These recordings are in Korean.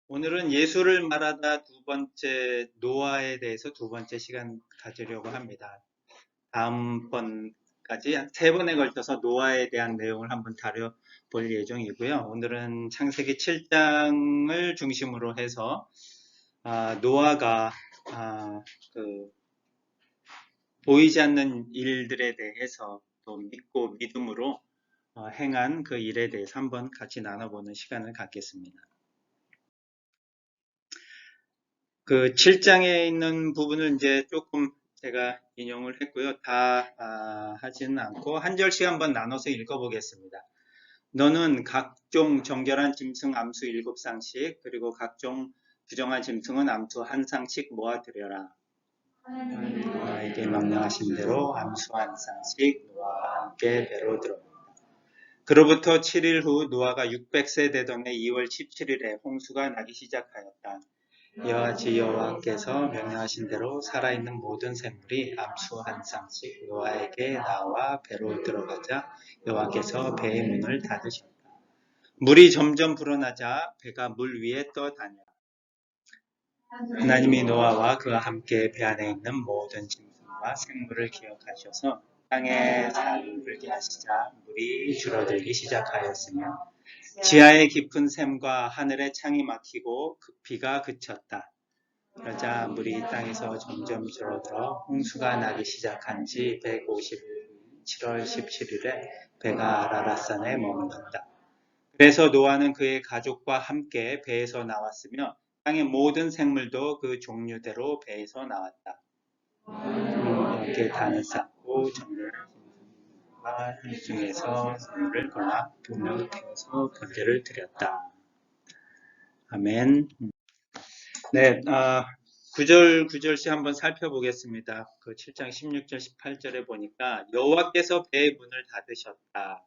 오늘은 예수를 말하다 두 번째 노아에 대해서 두 번째 시간 가지려고 합니다. 다음번까지 한 세 번에 걸쳐서 노아에 대한 내용을 한번 다뤄볼 예정이고요. 오늘은 창세기 7장을 중심으로 해서 노아가 그 보이지 않는 일들에 대해서 또 믿고 믿음으로 행한 그 일에 대해서 한번 같이 나눠보는 시간을 갖겠습니다. 그 7장에 있는 부분을 이제 조금 제가 인용을 했고요. 다 하지는 않고 한 절씩 한번 나눠서 읽어보겠습니다. 너는 각종 정결한 짐승 암수 7쌍씩 그리고 각종 부정한 짐승은 암수 한 쌍씩 모아들여라. 노아에게 명령하신 대로 암수 한 쌍씩 노아와 함께 배로 들어옵니다. 그로부터 7일 후 노아가 600세 되던 해 2월 17일에 홍수가 나기 시작하였다. 이와 여호와께서 명령하신 대로 살아있는 모든 생물이 암수 한 쌍씩 노아에게 나와 배로 들어가자 여호와께서 배의 문을 닫으셨다. 물이 점점 불어나자 배가 물 위에 떠다녀. 하나님이 노아와 그와 함께 배 안에 있는 모든 짐승과 생물을 기억하셔서 땅에 살을 불게 하시자 물이 줄어들기 시작하였으며 지하의 깊은 샘과 하늘의 창이 막히고 비가 그쳤다. 그러자 물이 땅에서 점점 줄어들어 홍수가 나기 시작한 지 150일 7월 17일에 배가 아라랏산에 머물렀다. 그래서 노아는 그의 가족과 함께 배에서 나왔으며 땅의 모든 생물도 그 종류대로 배에서 나왔다. 이렇게 단을 쌓고 정렬한 짐승과 일중에서 생물을 골라 불로 태워서 번제를 드렸다. 아멘. 네, 9절씩 한번 살펴보겠습니다. 그 7장 16절, 18절에 보니까 여호와께서 배의 문을 닫으셨다.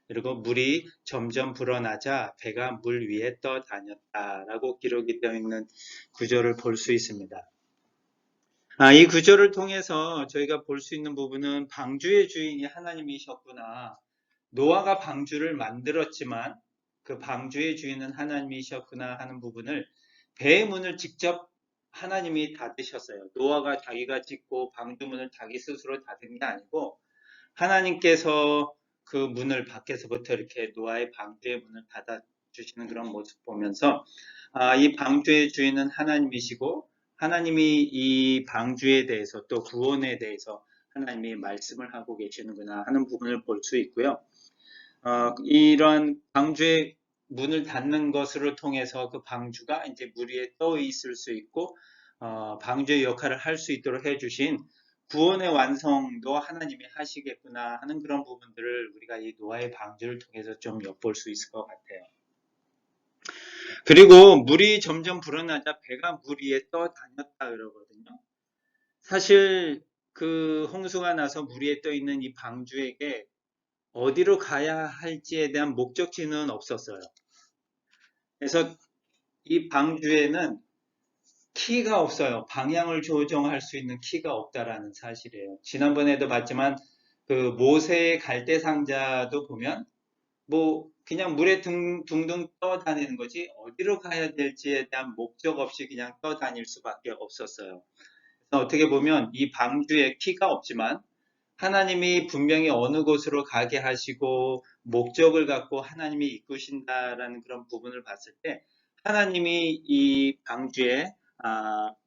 그리고 물이 점점 불어나자 배가 물 위에 떠다녔다라고 기록이 되어 있는 구절을 볼 수 있습니다. 이 구절을 통해서 저희가 볼 수 있는 부분은 방주의 주인이 하나님이셨구나. 노아가 방주를 만들었지만 그 방주의 주인은 하나님이셨구나 하는 부분을 배의 문을 직접 하나님이 닫으셨어요. 노아가 자기가 짓고 방주문을 자기 스스로 닫은 게 아니고 하나님께서 그 문을 밖에서부터 이렇게 노아의 방주의 문을 닫아주시는 그런 모습 보면서 이 방주의 주인은 하나님이시고 하나님이 이 방주에 대해서 또 구원에 대해서 하나님이 말씀을 하고 계시는구나 하는 부분을 볼 수 있고요. 이런 방주의 문을 닫는 것으로 통해서 그 방주가 이제 물 위에 떠 있을 수 있고 방주의 역할을 할 수 있도록 해주신 구원의 완성도 하나님이 하시겠구나 하는 그런 부분들을 우리가 이 노아의 방주를 통해서 좀 엿볼 수 있을 것 같아요. 그리고 물이 점점 불어나자 배가 물 위에 떠다녔다 그러거든요. 사실 그 홍수가 나서 물 위에 떠 있는 이 방주에게 어디로 가야 할지에 대한 목적지는 없었어요. 그래서 이 방주에는 키가 없어요. 방향을 조정할 수 있는 키가 없다라는 사실이에요. 지난번에도 봤지만 그 모세의 갈대 상자도 보면 뭐 그냥 물에 둥둥 떠다니는 거지 어디로 가야 될지에 대한 목적 없이 그냥 떠다닐 수밖에 없었어요. 그래서 어떻게 보면 이 방주에 키가 없지만 하나님이 분명히 어느 곳으로 가게 하시고 목적을 갖고 하나님이 이끄신다라는 그런 부분을 봤을 때 하나님이 이 방주에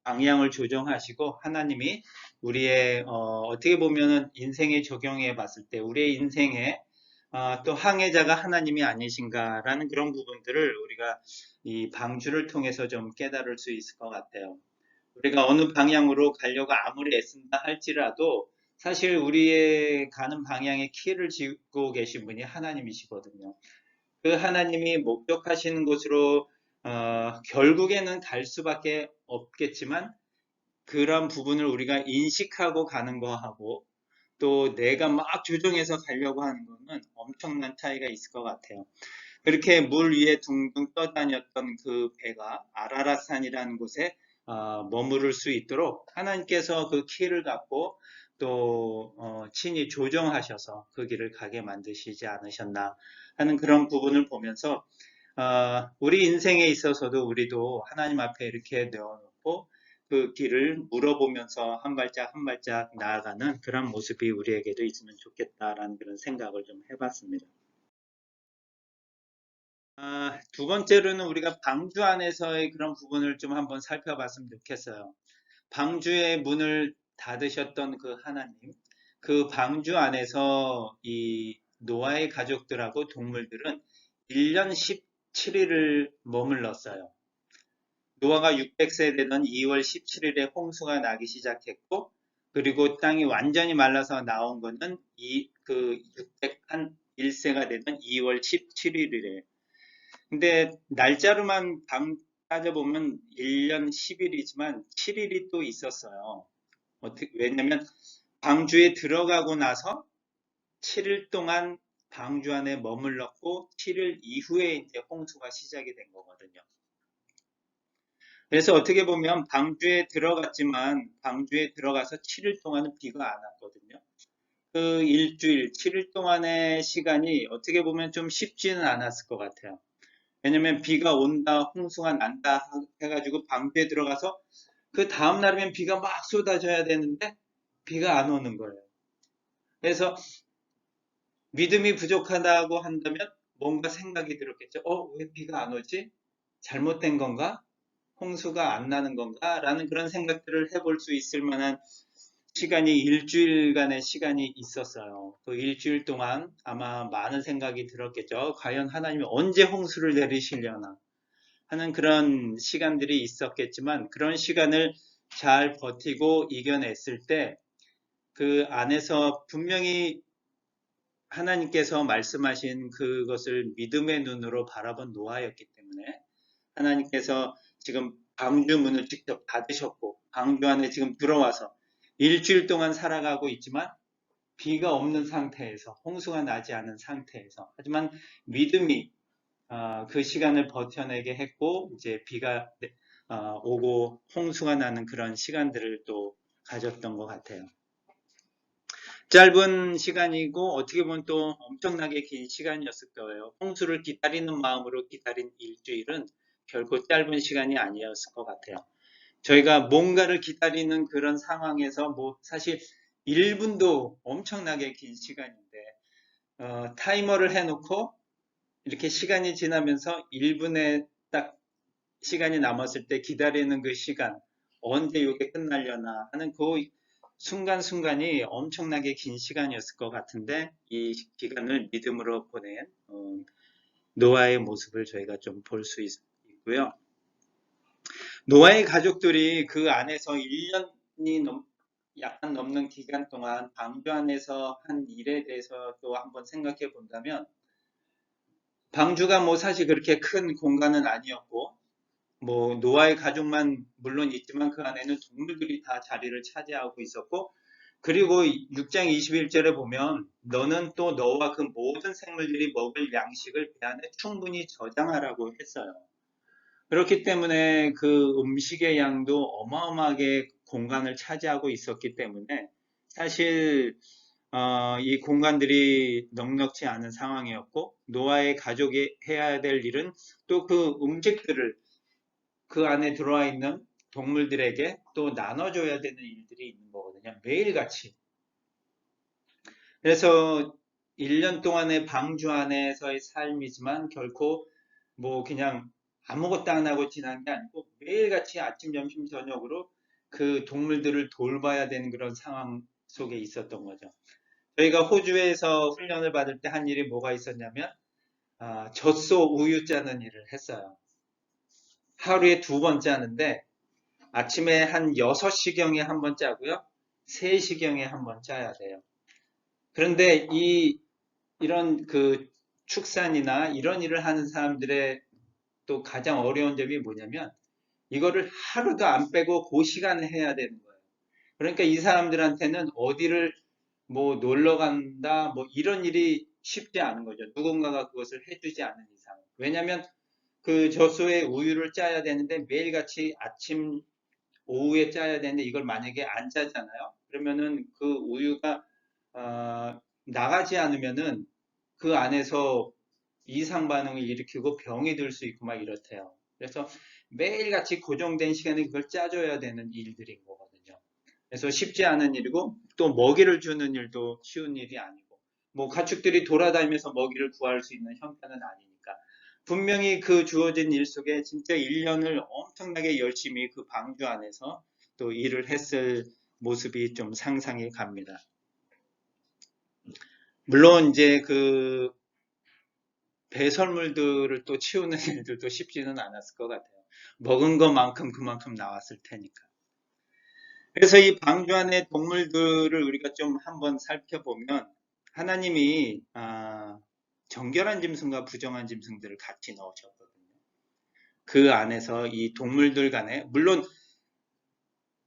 방향을 조정하시고 하나님이 우리의 어떻게 보면은 인생에 적용해 봤을 때 우리의 인생에 또 항해자가 하나님이 아니신가라는 그런 부분들을 우리가 이 방주를 통해서 좀 깨달을 수 있을 것 같아요. 우리가 어느 방향으로 가려고 아무리 애쓴다 할지라도 사실 우리의 가는 방향의 키를 쥐고 계신 분이 하나님이시거든요. 그 하나님이 목적하시는 곳으로 결국에는 갈 수밖에 없겠지만 그런 부분을 우리가 인식하고 가는 거하고 또 내가 막 조정해서 가려고 하는 거는 엄청난 차이가 있을 것 같아요. 그렇게 물 위에 둥둥 떠다녔던 그 배가 아라랏산이라는 곳에 머무를 수 있도록 하나님께서 그 키를 갖고 또 친히 조정하셔서 그 길을 가게 만드시지 않으셨나 하는 그런 부분을 보면서 우리 인생에 있어서도 우리도 하나님 앞에 이렇게 내어놓고 그 길을 물어보면서 한 발짝 한 발짝 나아가는 그런 모습이 우리에게도 있으면 좋겠다라는 그런 생각을 좀 해봤습니다. 두 번째로는 우리가 방주 안에서의 그런 부분을 좀 한번 살펴봤으면 좋겠어요. 방주의 문을 닫으셨던 그 하나님, 그 방주 안에서 이 노아의 가족들하고 동물들은 1년 17일을 머물렀어요. 노아가 600세 되던 2월 17일에 홍수가 나기 시작했고, 그리고 땅이 완전히 말라서 나온 거는 그 601세가 되던 2월 17일이래요. 근데 날짜로만 따져보면 1년 10일이지만 7일이 또 있었어요. 왜냐면 방주에 들어가고 나서 7일 동안 방주 안에 머물렀고 7일 이후에 이제 홍수가 시작이 된 거거든요. 그래서 어떻게 보면 방주에 들어갔지만 방주에 들어가서 7일 동안은 비가 안 왔거든요. 그 일주일, 7일 동안의 시간이 어떻게 보면 좀 쉽지는 않았을 것 같아요. 왜냐면 비가 온다, 홍수가 난다 해가지고 방주에 들어가서 그 다음 날이면 비가 막 쏟아져야 되는데 비가 안 오는 거예요. 그래서 믿음이 부족하다고 한다면 뭔가 생각이 들었겠죠. 왜 비가 안 오지? 잘못된 건가? 홍수가 안 나는 건가? 라는 그런 생각들을 해볼 수 있을 만한 시간이 일주일간의 시간이 있었어요. 그 일주일 동안 아마 많은 생각이 들었겠죠. 과연 하나님이 언제 홍수를 내리시려나 하는 그런 시간들이 있었겠지만 그런 시간을 잘 버티고 이겨냈을 때 그 안에서 분명히 하나님께서 말씀하신 그것을 믿음의 눈으로 바라본 노아였기 때문에 하나님께서 지금 방주 문을 직접 닫으셨고 방주 안에 지금 들어와서 일주일 동안 살아가고 있지만 비가 없는 상태에서 홍수가 나지 않은 상태에서 하지만 믿음이 그 시간을 버텨내게 했고 이제 비가 오고 홍수가 나는 그런 시간들을 또 가졌던 것 같아요. 짧은 시간이고 어떻게 보면 또 엄청나게 긴 시간이었을 거예요. 홍수를 기다리는 마음으로 기다린 일주일은 결코 짧은 시간이 아니었을 것 같아요. 저희가 뭔가를 기다리는 그런 상황에서 뭐 사실 1분도 엄청나게 긴 시간인데 타이머를 해놓고 이렇게 시간이 지나면서 1분에 딱 시간이 남았을 때 기다리는 그 시간 언제 이게 끝나려나 하는 그 순간순간이 엄청나게 긴 시간이었을 것 같은데 이 기간을 믿음으로 보낸 노아의 모습을 저희가 좀 볼 수 있고요. 노아의 가족들이 그 안에서 1년이 약간 넘는 기간 동안 방주 안에서 한 일에 대해서 또 한번 생각해 본다면 방주가 뭐 사실 그렇게 큰 공간은 아니었고 뭐 노아의 가족만 물론 있지만 그 안에는 동물들이 다 자리를 차지하고 있었고 그리고 6장 21절에 보면 너는 또 너와 그 모든 생물들이 먹을 양식을 배 안에 충분히 저장하라고 했어요. 그렇기 때문에 그 음식의 양도 어마어마하게 공간을 차지하고 있었기 때문에 사실 이 공간들이 넉넉지 않은 상황이었고 노아의 가족이 해야 될 일은 또 그 음식들을 그 안에 들어와 있는 동물들에게 또 나눠줘야 되는 일들이 있는 거거든요. 매일같이. 그래서 1년 동안의 방주 안에서의 삶이지만 결코 뭐 그냥 아무것도 안 하고 지난 게 아니고 매일같이 아침, 점심, 저녁으로 그 동물들을 돌봐야 되는 그런 상황 속에 있었던 거죠. 저희가 호주에서 훈련을 받을 때 한 일이 뭐가 있었냐면 젖소 우유 짜는 일을 했어요. 하루에 2번 짜는데 아침에 한 6시경에 한 번 짜고요. 3시경에 한 번 짜야 돼요. 그런데 이런 그 축산이나 이런 일을 하는 사람들의 또 가장 어려운 점이 뭐냐면 이거를 하루도 안 빼고 그 시간에 해야 되는 거예요. 그러니까 이 사람들한테는 어디를 뭐 놀러 간다 뭐 이런 일이 쉽지 않은 거죠. 누군가가 그것을 해주지 않는 이상. 왜냐하면 그 젖소에 우유를 짜야 되는데 매일같이 아침 오후에 짜야 되는데 이걸 만약에 안 짜잖아요. 그러면은 그 우유가 나가지 않으면은 그 안에서 이상 반응을 일으키고 병이 들 수 있고 막 이렇대요. 그래서 매일같이 고정된 시간에 그걸 짜줘야 되는 일들인 거거든요. 그래서 쉽지 않은 일이고 또 먹이를 주는 일도 쉬운 일이 아니고 뭐 가축들이 돌아다니면서 먹이를 구할 수 있는 형편은 아니니까 분명히 그 주어진 일 속에 진짜 1년을 엄청나게 열심히 그 방주 안에서 또 일을 했을 모습이 좀 상상이 갑니다. 물론 이제 그 배설물들을 또 치우는 일들도 쉽지는 않았을 것 같아요. 먹은 것만큼 그만큼 나왔을 테니까. 그래서 이 방주 안의 동물들을 우리가 좀 한번 살펴보면 하나님이 정결한 짐승과 부정한 짐승들을 같이 넣으셨거든요. 그 안에서 이 동물들 간에 물론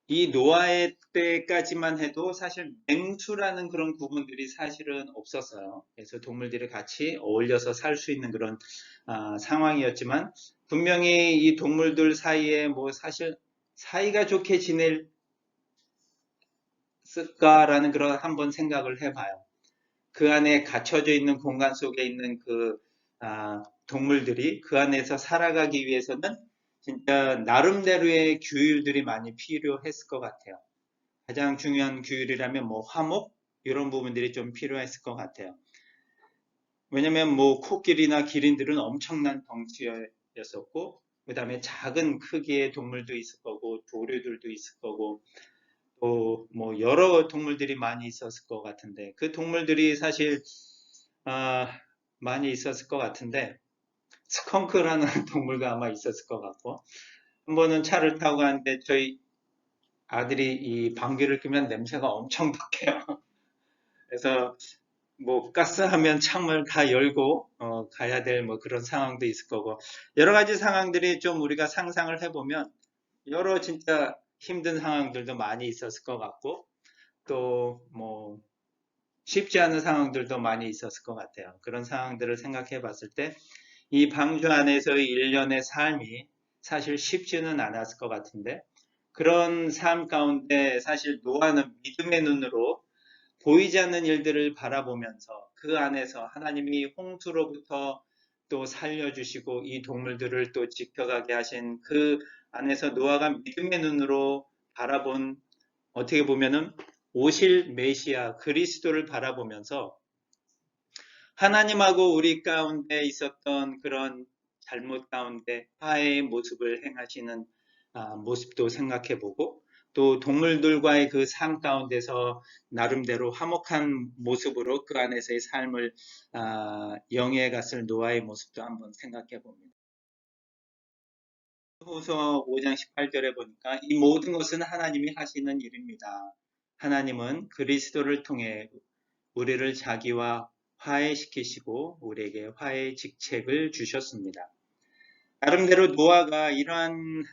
이 노아의 때까지만 해도 사실 맹수라는 그런 부분들이 사실은 없었어요. 그래서 동물들이 같이 어울려서 살 수 있는 그런 상황이었지만 분명히 이 동물들 사이에 뭐 사실 사이가 좋게 지냈을까라는 그런 한번 생각을 해봐요. 그 안에 갇혀져 있는 공간 속에 있는 그 동물들이 그 안에서 살아가기 위해서는 진짜 나름대로의 규율들이 많이 필요했을 것 같아요. 가장 중요한 규율이라면 뭐 화목 이런 부분들이 좀 필요했을 것 같아요. 왜냐면 뭐 코끼리나 기린들은 엄청난 덩치였었고 그 다음에 작은 크기의 동물도 있을 거고 조류들도 있을 거고 또 뭐 여러 동물들이 많이 있었을 것 같은데 그 동물들이 사실 아, 많이 있었을 것 같은데 스컹크라는 동물가 아마 있었을 것 같고 한 번은 차를 타고 가는데 저희 아들이 이 방귀를 뀌면 냄새가 엄청 박해요. 그래서 뭐 가스하면 창문을 다 열고 가야 될 뭐 그런 상황도 있을 거고 여러 가지 상황들이 좀 우리가 상상을 해보면 여러 진짜 힘든 상황들도 많이 있었을 것 같고 또 뭐 쉽지 않은 상황들도 많이 있었을 것 같아요. 그런 상황들을 생각해 봤을 때 이 방주 안에서의 일련의 삶이 사실 쉽지는 않았을 것 같은데 그런 삶 가운데 사실 노아는 믿음의 눈으로 보이지 않는 일들을 바라보면서 그 안에서 하나님이 홍수로부터 또 살려주시고 이 동물들을 또 지켜가게 하신 그 안에서 노아가 믿음의 눈으로 바라본 어떻게 보면은 오실 메시아 그리스도를 바라보면서 하나님하고 우리 가운데 있었던 그런 잘못 가운데 화해의 모습을 행하시는 모습도 생각해보고 또 동물들과의 그 삶 가운데서 나름대로 화목한 모습으로 그 안에서의 삶을 영위해 갔을 노아의 모습도 한번 생각해 봅니다. 후서 5장 18절에 보니까 이 모든 것은 하나님이 하시는 일입니다. 하나님은 그리스도를 통해 우리를 자기와 화해시키시고 우리에게 화해의 직책을 주셨습니다. 나름대로 노아가 이러한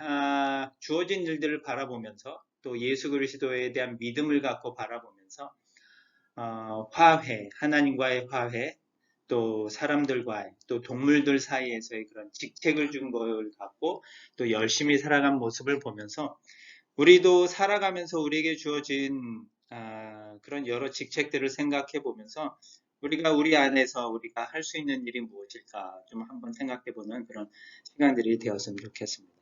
주어진 일들을 바라보면서 또 예수 그리스도에 대한 믿음을 갖고 바라보면서 화해, 하나님과의 화해, 또 사람들과의 또 동물들 사이에서의 그런 직책을 준 걸 갖고 또 열심히 살아간 모습을 보면서 우리도 살아가면서 우리에게 주어진 그런 여러 직책들을 생각해 보면서 우리가 우리 안에서 우리가 할 수 있는 일이 무엇일까 좀 한번 생각해 보는 그런 시간들이 되었으면 좋겠습니다.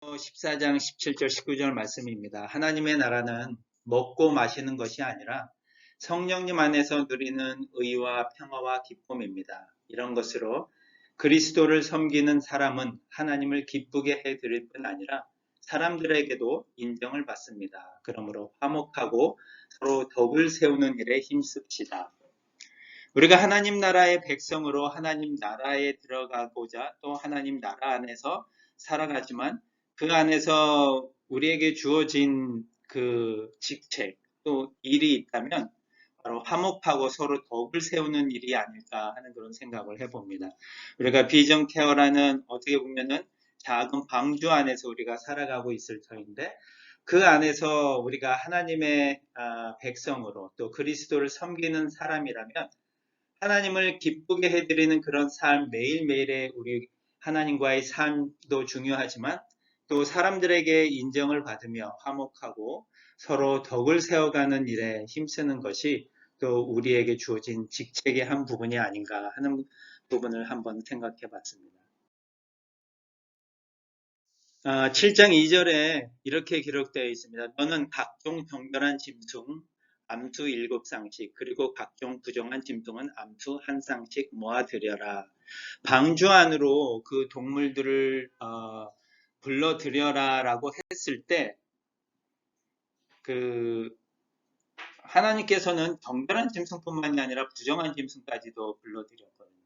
14장 17절 19절 말씀입니다. 하나님의 나라는 먹고 마시는 것이 아니라 성령님 안에서 누리는 의와 평화와 기쁨입니다. 이런 것으로 그리스도를 섬기는 사람은 하나님을 기쁘게 해드릴 뿐 아니라 사람들에게도 인정을 받습니다. 그러므로 화목하고 서로 덕을 세우는 일에 힘씁시다. 우리가 하나님 나라의 백성으로 하나님 나라에 들어가고자 또 하나님 나라 안에서 살아가지만 그 안에서 우리에게 주어진 그 직책 또 일이 있다면 바로 화목하고 서로 덕을 세우는 일이 아닐까 하는 그런 생각을 해봅니다. 우리가 비전 케어라는 어떻게 보면은 작은 방주 안에서 우리가 살아가고 있을 터인데 그 안에서 우리가 하나님의 백성으로 또 그리스도를 섬기는 사람이라면 하나님을 기쁘게 해드리는 그런 삶 매일매일의 우리 하나님과의 삶도 중요하지만 또 사람들에게 인정을 받으며 화목하고 서로 덕을 세워가는 일에 힘쓰는 것이 또 우리에게 주어진 직책의 한 부분이 아닌가 하는 부분을 한번 생각해 봤습니다. 7장 2절에 이렇게 기록되어 있습니다. 너는 각종 정결한 짐승 암수 7쌍씩 그리고 각종 부정한 짐승은 암수 1쌍씩 모아드려라. 방주 안으로 그 동물들을 불러들여라라고 했을 때 그 하나님께서는 정결한 짐승뿐만이 아니라 부정한 짐승까지도 불러들였거든요.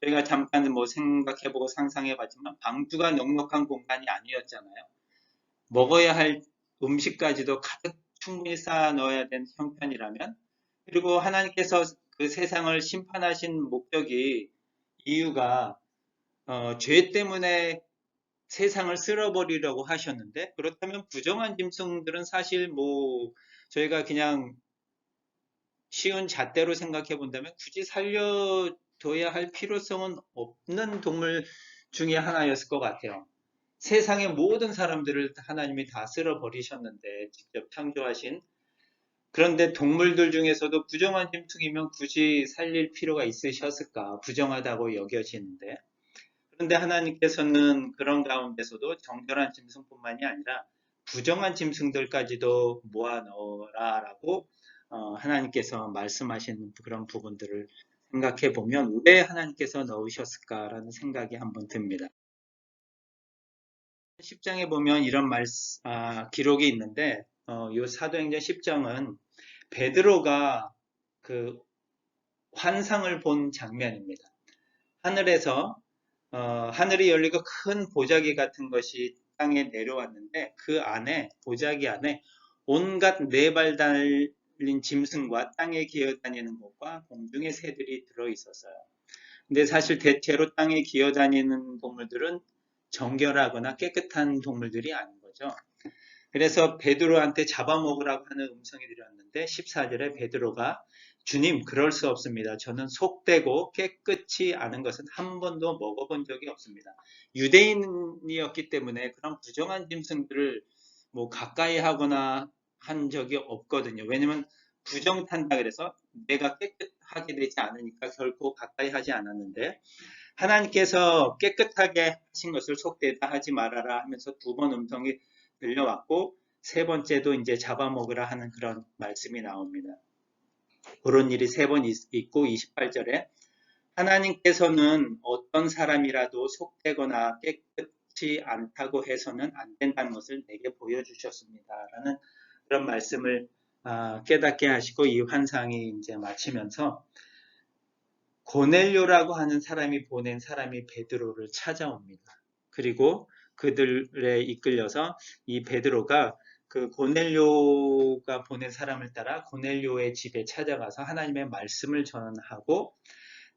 저희가 잠깐 뭐 생각해보고 상상해봤지만 방주가 넉넉한 공간이 아니었잖아요. 먹어야 할 음식까지도 가득 충분히 쌓아 넣어야 되는 형편이라면, 그리고 하나님께서 그 세상을 심판하신 목적이 이유가 죄 때문에 세상을 쓸어버리려고 하셨는데, 그렇다면 부정한 짐승들은 사실 뭐 저희가 그냥 쉬운 잣대로 생각해 본다면 굳이 살려둬야 할 필요성은 없는 동물 중에 하나였을 것 같아요. 세상의 모든 사람들을 하나님이 다 쓸어버리셨는데, 직접 창조하신. 그런데 동물들 중에서도 부정한 짐승이면 굳이 살릴 필요가 있으셨을까? 부정하다고 여겨지는데. 그런데 하나님께서는 그런 가운데서도 정결한 짐승뿐만이 아니라 부정한 짐승들까지도 모아 넣어라라고 하나님께서 말씀하시는 그런 부분들을 생각해 보면 왜 하나님께서 넣으셨을까라는 생각이 한번 듭니다. 10장에 보면 이런 기록이 있는데 이 사도행전 10장은 베드로가 그 환상을 본 장면입니다. 하늘에서 하늘이 열리고 큰 보자기 같은 것이 땅에 내려왔는데 그 안에 보자기 안에 온갖 네 발 달린 짐승과 땅에 기어다니는 것과 공중의 새들이 들어 있었어요. 근데 사실 대체로 땅에 기어다니는 동물들은 정결하거나 깨끗한 동물들이 아닌 거죠. 그래서 베드로한테 잡아먹으라고 하는 음성이 들렸는데 14절에 베드로가 주님, 그럴 수 없습니다. 저는 속되고 깨끗이 않은 것은 한 번도 먹어본 적이 없습니다. 유대인이었기 때문에 그런 부정한 짐승들을 뭐 가까이 하거나 한 적이 없거든요. 왜냐면 부정탄다 그래서 내가 깨끗하게 되지 않으니까 결코 가까이 하지 않았는데, 하나님께서 깨끗하게 하신 것을 속되다 하지 말아라 하면서 두 번 음성이 들려왔고, 세 번째도 이제 잡아먹으라 하는 그런 말씀이 나옵니다. 그런 일이 세 번 있고 28절에 하나님께서는 어떤 사람이라도 속되거나 깨끗이 않다고 해서는 안 된다는 것을 내게 보여주셨습니다. 라는 그런 말씀을 깨닫게 하시고 이 환상이 이제 마치면서 고넬료라고 하는 사람이 보낸 사람이 베드로를 찾아옵니다. 그리고 그들에 이끌려서 이 베드로가 그 고넬료가 보낸 사람을 따라 고넬료의 집에 찾아가서 하나님의 말씀을 전하고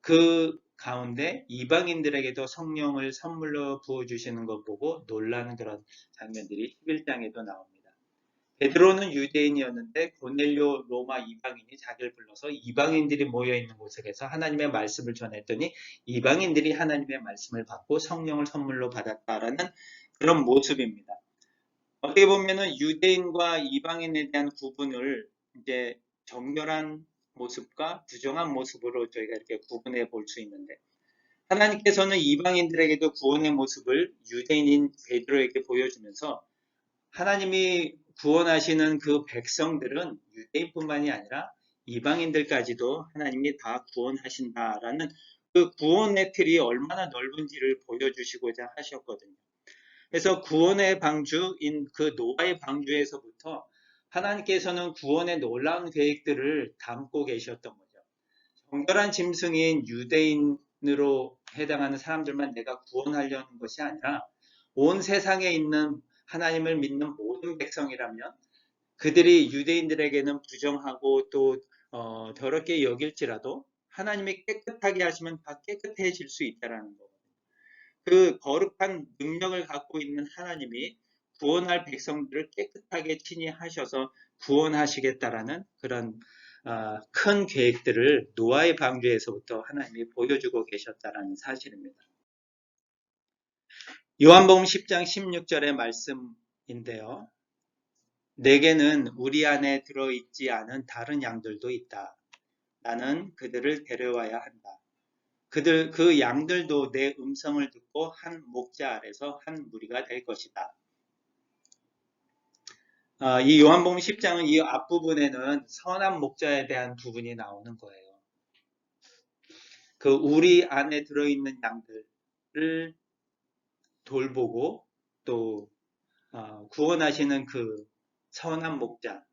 그 가운데 이방인들에게도 성령을 선물로 부어주시는 것 보고 놀라는 그런 장면들이 11장에도 나옵니다. 베드로는 유대인이었는데 고넬료 로마 이방인이 자기를 불러서 이방인들이 모여있는 곳에서 하나님의 말씀을 전했더니 이방인들이 하나님의 말씀을 받고 성령을 선물로 받았다라는 그런 모습입니다. 어떻게 보면은 유대인과 이방인에 대한 구분을 이제 정결한 모습과 부정한 모습으로 저희가 이렇게 구분해 볼 수 있는데, 하나님께서는 이방인들에게도 구원의 모습을 유대인인 베드로에게 보여주면서 하나님이 구원하시는 그 백성들은 유대인뿐만이 아니라 이방인들까지도 하나님이 다 구원하신다라는 그 구원의 틀이 얼마나 넓은지를 보여주시고자 하셨거든요. 그래서 구원의 방주인 그 노아의 방주에서부터 하나님께서는 구원의 놀라운 계획들을 담고 계셨던 거죠. 정결한 짐승인 유대인으로 해당하는 사람들만 내가 구원하려는 것이 아니라 온 세상에 있는 하나님을 믿는 모든 백성이라면 그들이 유대인들에게는 부정하고 또 더럽게 여길지라도 하나님이 깨끗하게 하시면 다 깨끗해질 수 있다는 거거든요. 그 거룩한 능력을 갖고 있는 하나님이 구원할 백성들을 깨끗하게 친히 하셔서 구원하시겠다라는 그런 큰 계획들을 노아의 방주에서부터 하나님이 보여주고 계셨다는 사실입니다. 요한복음 10장 16절의 말씀인데요. 내게는 우리 안에 들어있지 않은 다른 양들도 있다. 나는 그들을 데려와야 한다. 그 양들도 내 음성을 듣고 한 목자 아래서 한 무리가 될 것이다. 이 요한복음 10장은 이 앞부분에는 선한 목자에 대한 부분이 나오는 거예요. 그 우리 안에 들어있는 양들을 돌보고 또 구원하시는 그 선한 목자.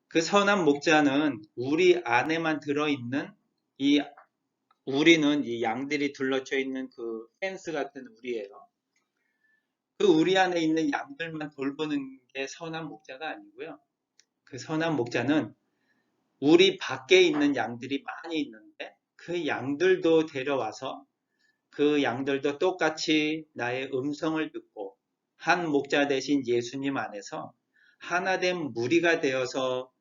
그 선한 목자는 우리 안에만 들어있는 우리는 이 양들이 둘러쳐 있는 그 펜스 같은 우리예요. 그 우리 안에 있는 양들만 돌보는 게 선한 목자가 아니고요. 그 선한 목자는 우리 밖에 있는 양들이 많이 있는데 그 양들도 데려와서 그 양들도 똑같이 나의 음성을 듣고 한 목자 대신 예수님 안에서 하나된 무리가 되어서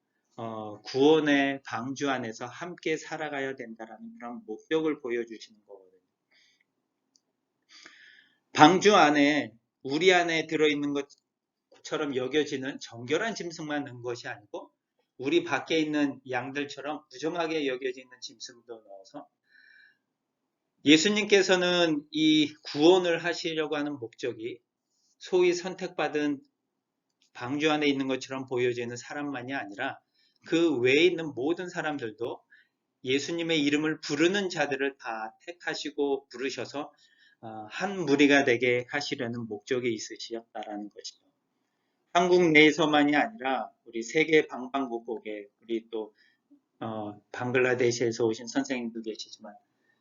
구원의 방주 안에서 함께 살아가야 된다라는 그런 목적을 보여주시는 거거든요. 방주 안에 우리 안에 들어있는 것처럼 여겨지는 정결한 짐승만 넣은 것이 아니고 우리 밖에 있는 양들처럼 부정하게 여겨지는 짐승도 넣어서 예수님께서는 이 구원을 하시려고 하는 목적이 소위 선택받은 방주 안에 있는 것처럼 보여지는 사람만이 아니라 그 외에 있는 모든 사람들도 예수님의 이름을 부르는 자들을 다 택하시고 부르셔서 한 무리가 되게 하시려는 목적이 있으셨다라는 것이죠. 한국 내에서만이 아니라 우리 세계 방방곡곡에 우리 또 방글라데시에서 오신 선생님도 계시지만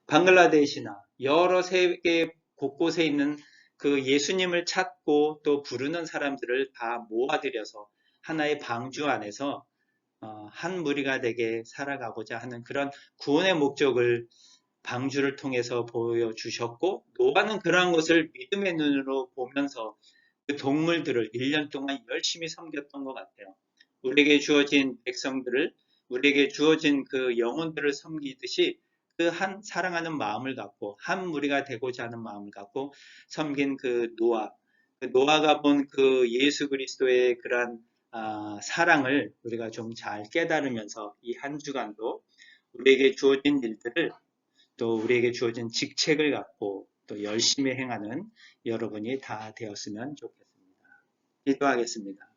방글라데시나 여러 세계 곳곳에 있는 그 예수님을 찾고 또 부르는 사람들을 다 모아들여서 하나의 방주 안에서 한 무리가 되게 살아가고자 하는 그런 구원의 목적을 방주를 통해서 보여주셨고 노아는 그러한 것을 믿음의 눈으로 보면서 그 동물들을 1년 동안 열심히 섬겼던 것 같아요. 우리에게 주어진 백성들을 우리에게 주어진 그 영혼들을 섬기듯이 그 한 사랑하는 마음을 갖고 한 무리가 되고자 하는 마음을 갖고 섬긴 그 노아가 본 그 예수 그리스도의 그러한 사랑을 우리가 좀 잘 깨달으면서 이 한 주간도 우리에게 주어진 일들을 또 우리에게 주어진 직책을 갖고 또 열심히 행하는 여러분이 다 되었으면 좋겠습니다. 기도하겠습니다.